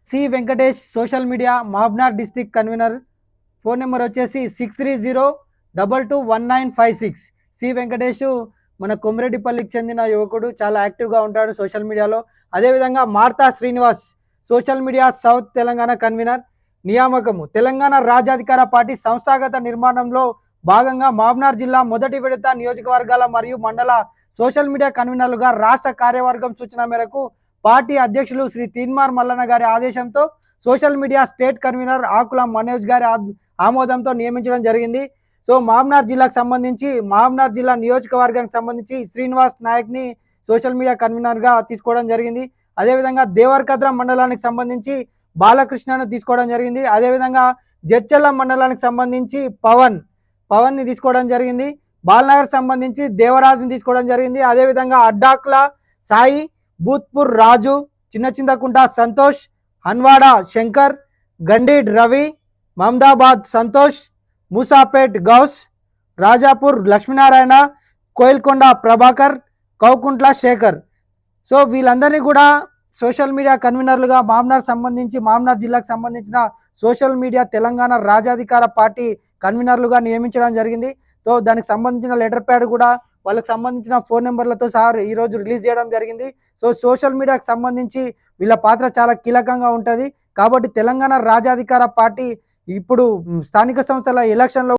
C Venkatesh social media Mahabubnagar district convener. Phone number వచ్చేసి 6302221956. C Venkatesh మన కొమరెడ్డిపల్లికి చెందిన యువకుడు, చాలా యాక్టివ్గా ఉంటాడు సోషల్ మీడియాలో. అదేవిధంగా Martha Srinivas social media south Telangana convener. నియామకము తెలంగాణ రాజ్యాధికార పార్టీ సంస్థాగత నిర్మాణంలో భాగంగా మహబూబ్నగర్ జిల్లా మొదటి విడత నియోజకవర్గాల మరియు మండల సోషల్ మీడియా కన్వీనర్లుగా రాష్ట్ర కార్యవర్గం సూచన మేరకు పార్టీ అధ్యక్షులు శ్రీ తీన్మార్ మల్లన్న గారి ఆదేశంతో సోషల్ మీడియా స్టేట్ కన్వీనర్ ఆకుల మనోజ్ గారి ఆమోదంతో నియమించడం జరిగింది. సో మహబూబ్నగర్ జిల్లాకు సంబంధించి మహబూబ్నగర్ జిల్లా నియోజకవర్గానికి సంబంధించి శ్రీనివాస్ నాయక్ని సోషల్ మీడియా కన్వీనర్గా తీసుకోవడం జరిగింది. అదేవిధంగా దేవరకద్ర మండలానికి సంబంధించి బాలకృష్ణను తీసుకోవడం జరిగింది. అదేవిధంగా జడ్చల్ల మండలానికి సంబంధించి పవన్ని తీసుకోవడం జరిగింది. బాలనగర్ సంబంధించి దేవరాజుని తీసుకోవడం జరిగింది. అదేవిధంగా అడ్డాక్ల సాయి, భూత్పూర్ రాజు, చిన్నచింతకుంట సంతోష్, హన్వాడ శంకర్, గండీడ్ రవి, మహమ్దాబాద్ సంతోష్, మూసాపేట్ గౌస్, రాజాపూర్ లక్ష్మీనారాయణ, కోయిల్కొండ ప్రభాకర్, కౌకుంట్ల శేఖర్. సో వీళ్ళందరినీ కూడా సోషల్ మీడియా కన్వీనర్లుగా మహబూబ్నగర్ జిల్లాకు సంబంధించిన social media Telangana Rajyadhikara party కన్వీనర్లుగా నియమించడం జరిగింది. సో దానికి సంబంధించిన లెటర్ ప్యాడ్ కూడా వాళ్ళకి సంబంధించిన ఫోన్ నెంబర్లతో సహా ఈరోజు రిలీజ్ చేయడం జరిగింది. సో సోషల్ మీడియాకు సంబంధించి వీళ్ళ పాత్ర చాలా కీలకంగా ఉంటుంది. కాబట్టి తెలంగాణ రాజ్యాధికార పార్టీ ఇప్పుడు స్థానిక సంస్థల ఎలక్షన్లో